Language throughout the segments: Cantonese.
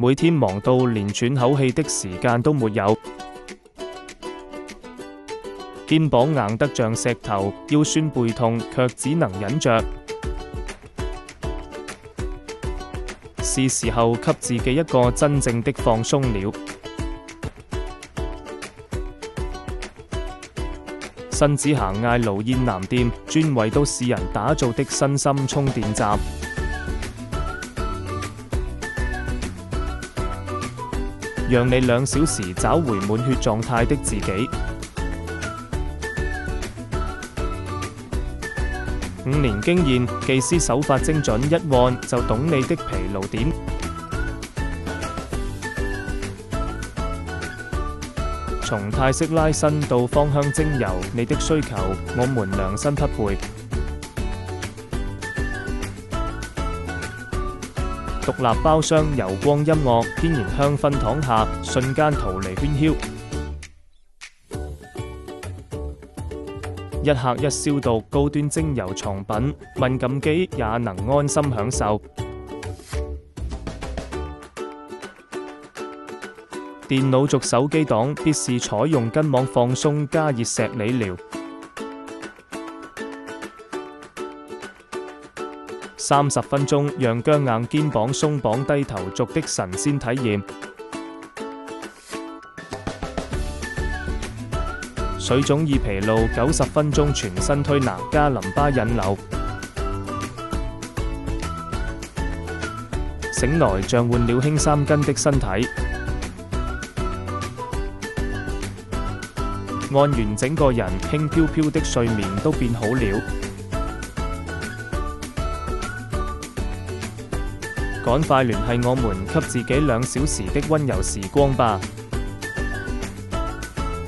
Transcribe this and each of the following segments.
每天忙到連喘口氣的時間都沒有。肩膀硬得像石頭，腰酸背痛，卻只能忍着。是時候給自己一個真正的放鬆了。新子霞嗌盧燕南店，專為都市人打造的身心充電站，讓你2小時找回滿血狀態的自己。5年經驗，技師手法精準，一按就懂你的疲勞點。從泰式拉伸到芳香精油，你的需求我們量身匹配。獨立包廂，柔光音樂，天然香薰躺下，瞬間逃離喧囂。一客一消毒，高端精油床品，敏感肌也能安心享受。電腦族手機黨必是採用根網放鬆加熱石理療，30分鐘讓僵硬肩膀鬆綁低頭族的神仙體驗。水腫易疲勞，90分鐘全身推拿加淋巴引流，醒來像換了輕3斤的身體。按完整個人，輕飄飄的睡眠都變好了。趕快聯繫我們，給自己2小時的溫柔時光吧。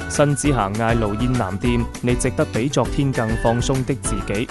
新子霞嗌盧燕南店，你值得比昨天更放鬆的自己。